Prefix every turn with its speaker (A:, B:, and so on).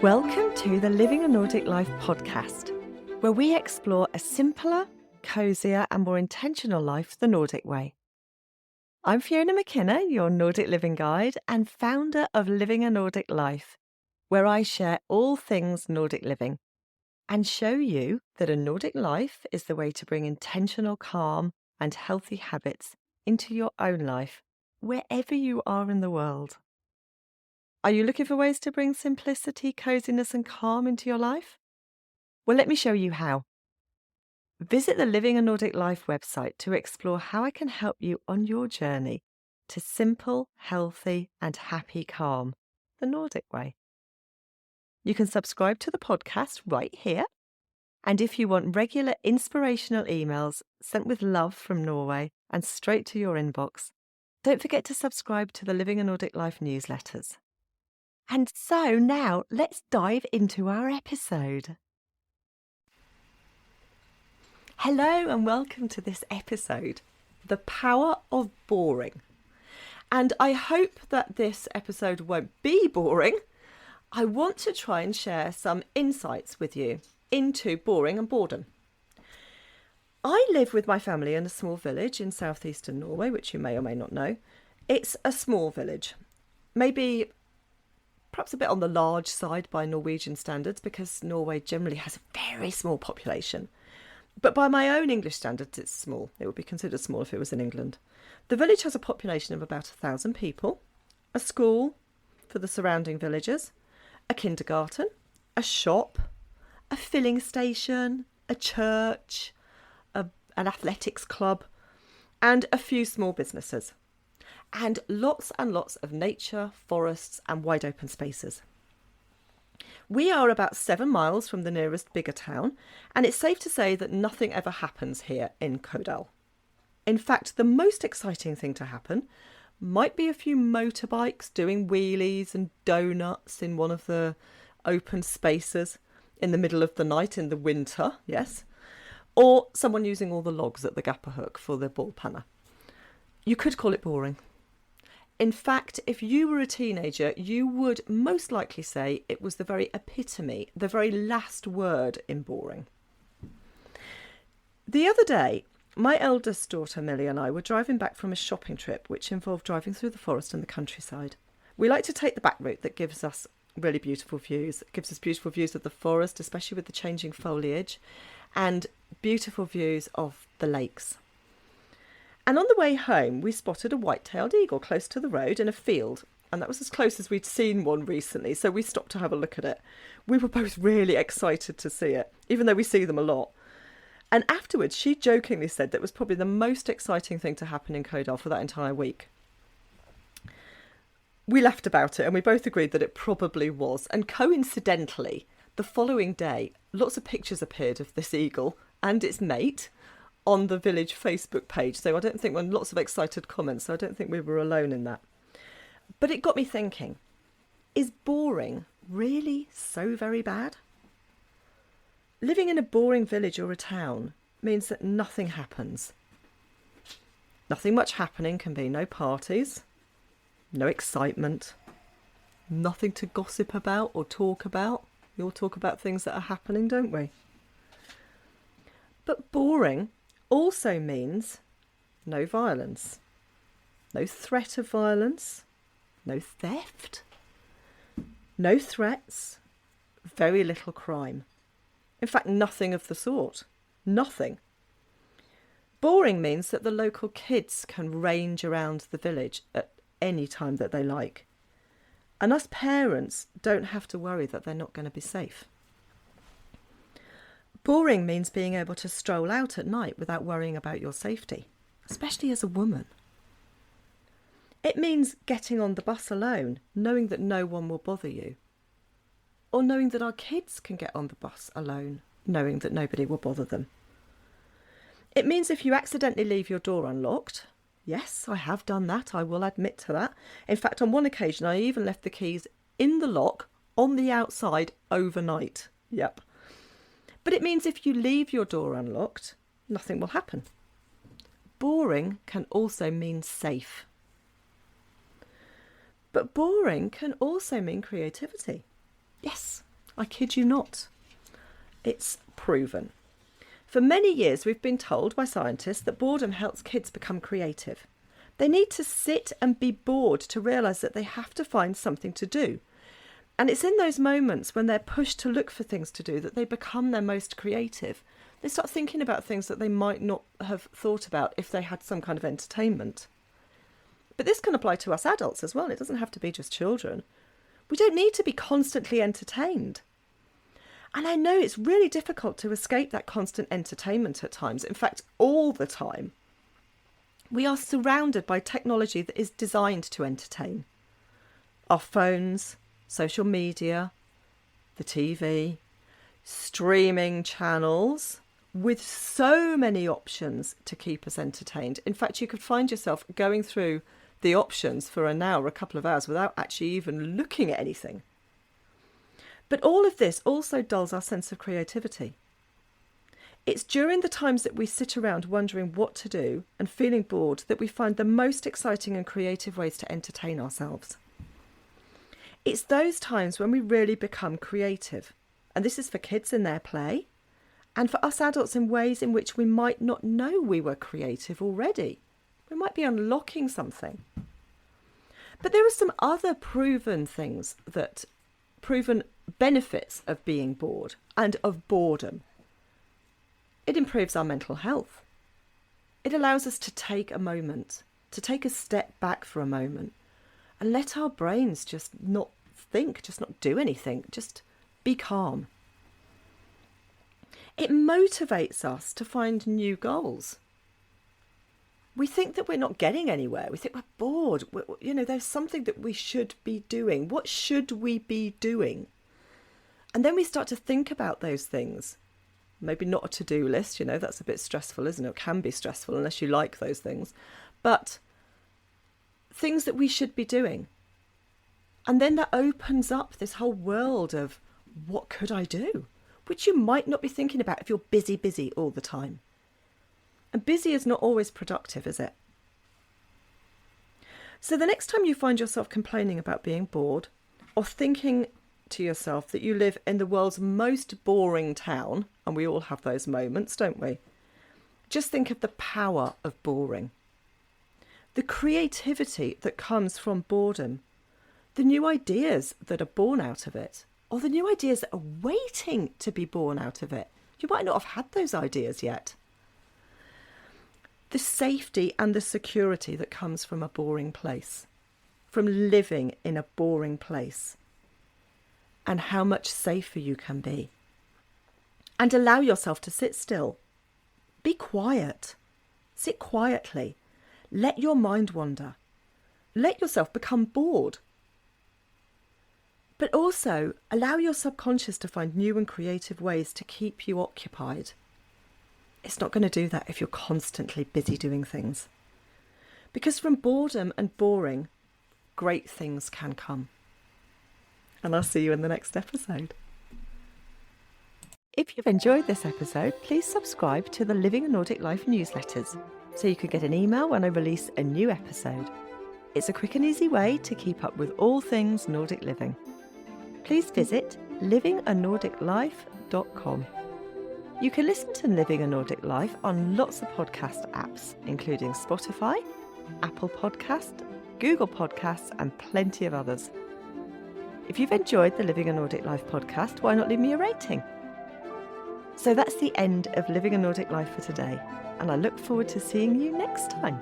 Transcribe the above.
A: Welcome to the Living a Nordic Life podcast, where we explore a simpler, cosier and more intentional life the Nordic way. I'm Fiona McKenna, your Nordic living guide and founder of Living a Nordic Life, where I share all things Nordic living and show you that a Nordic life is the way to bring intentional calm and healthy habits into your own life, wherever you are in the world. Are you looking for ways to bring simplicity, coziness and calm into your life? Well, let me show you how. Visit the Living a Nordic Life website to explore how I can help you on your journey to simple, healthy and happy calm, the Nordic way. You can subscribe to the podcast right here. And if you want regular inspirational emails sent with love from Norway and straight to your inbox, don't forget to subscribe to the Living a Nordic Life newsletters. And so now let's dive into our episode. Hello and welcome to this episode, The Power of Boring. And I hope that this episode won't be boring. I want to try and share some insights with you into boring and boredom. I live with my family in a small village in southeastern Norway, which you may or may not know. It's a small village, perhaps a bit on the large side by Norwegian standards, because Norway generally has a very small population. But by my own English standards, it's small. It would be considered small if it was in England. The village has a population of about 1,000 people, a school for the surrounding villagers, a kindergarten, a shop, a filling station, a church, an athletics club, and a few small businesses. And lots of nature, forests and wide open spaces. We are about 7 miles from the nearest bigger town, and it's safe to say that nothing ever happens here in Kodal. In fact, the most exciting thing to happen might be a few motorbikes doing wheelies and donuts in one of the open spaces in the middle of the night in the winter, yes, or someone using all the logs at the Gapperhook for their ballpanna. You could call it boring. In fact, if you were a teenager, you would most likely say it was the very epitome, the very last word in boring. The other day, my eldest daughter Millie and I were driving back from a shopping trip which involved driving through the forest and the countryside. We like to take the back route that gives us really beautiful views. It gives us beautiful views of the forest, especially with the changing foliage, and beautiful views of the lakes. And on the way home, we spotted a white-tailed eagle close to the road in a field. And that was as close as we'd seen one recently, so we stopped to have a look at it. We were both really excited to see it, even though we see them a lot. And afterwards, she jokingly said that was probably the most exciting thing to happen in Kodal for that entire week. We laughed about it and we both agreed that it probably was. And coincidentally, the following day, lots of pictures appeared of this eagle and its mate on the village Facebook page. So I don't think lots of excited comments. So I don't think we were alone in that. But it got me thinking, is boring really so very bad? Living in a boring village or a town means that nothing happens. Nothing much happening can be no parties, no excitement, nothing to gossip about or talk about. We all talk about things that are happening, don't we? But boring also means no violence, no threat of violence, no theft, no threats, very little crime. In fact, nothing of the sort. Nothing. Boring means that the local kids can range around the village at any time that they like. And us parents don't have to worry that they're not going to be safe. Boring means being able to stroll out at night without worrying about your safety, especially as a woman. It means getting on the bus alone, knowing that no one will bother you. Or knowing that our kids can get on the bus alone, knowing that nobody will bother them. It means if you accidentally leave your door unlocked, yes, I have done that, I will admit to that. In fact, on one occasion, I even left the keys in the lock on the outside overnight. Yep. But it means if you leave your door unlocked, nothing will happen. Boring can also mean safe. But boring can also mean creativity. Yes, I kid you not. It's proven. For many years, we've been told by scientists that boredom helps kids become creative. They need to sit and be bored to realise that they have to find something to do. And it's in those moments when they're pushed to look for things to do that they become their most creative. They start thinking about things that they might not have thought about if they had some kind of entertainment. But this can apply to us adults as well. It doesn't have to be just children. We don't need to be constantly entertained. And I know it's really difficult to escape that constant entertainment at times. In fact, all the time. We are surrounded by technology that is designed to entertain. Our phones, social media, the TV, streaming channels, with so many options to keep us entertained. In fact, you could find yourself going through the options for an hour, a couple of hours, without actually even looking at anything. But all of this also dulls our sense of creativity. It's during the times that we sit around wondering what to do and feeling bored that we find the most exciting and creative ways to entertain ourselves. It's those times when we really become creative. And this is for kids in their play and for us adults in ways in which we might not know we were creative already. We might be unlocking something. But there are some other proven benefits of being bored and of boredom. It improves our mental health. It allows us to take a moment, to take a step back for a moment and let our brains just not think, just not do anything, just be calm. It motivates us to find new goals. We think that we're not getting anywhere. We think we're bored. There's something that we should be doing. What should we be doing? And then we start to think about those things. Maybe not a to-do list, that's a bit stressful, isn't it? It can be stressful unless you like those things. But things that we should be doing. And then that opens up this whole world of what could I do? Which you might not be thinking about if you're busy all the time. And busy is not always productive, is it? So the next time you find yourself complaining about being bored or thinking to yourself that you live in the world's most boring town, and we all have those moments, don't we? Just think of the power of boring. The creativity that comes from boredom, the new ideas that are born out of it, or the new ideas that are waiting to be born out of it. You might not have had those ideas yet. The safety and the security that comes from a boring place, from living in a boring place, and how much safer you can be. And allow yourself to sit still. Be quiet. Sit quietly. Let your mind wander. Let yourself become bored. But also allow your subconscious to find new and creative ways to keep you occupied. It's not going to do that if you're constantly busy doing things. Because from boredom and boring, great things can come. And I'll see you in the next episode. If you've enjoyed this episode, please subscribe to the Living a Nordic Life newsletters so you can get an email when I release a new episode. It's a quick and easy way to keep up with all things Nordic living. Please visit livinganordiclife.com. You can listen to Living a Nordic Life on lots of podcast apps, including Spotify, Apple Podcast, Google Podcasts, and plenty of others. If you've enjoyed the Living a Nordic Life podcast, why not leave me a rating? So that's the end of Living a Nordic Life for today, and I look forward to seeing you next time.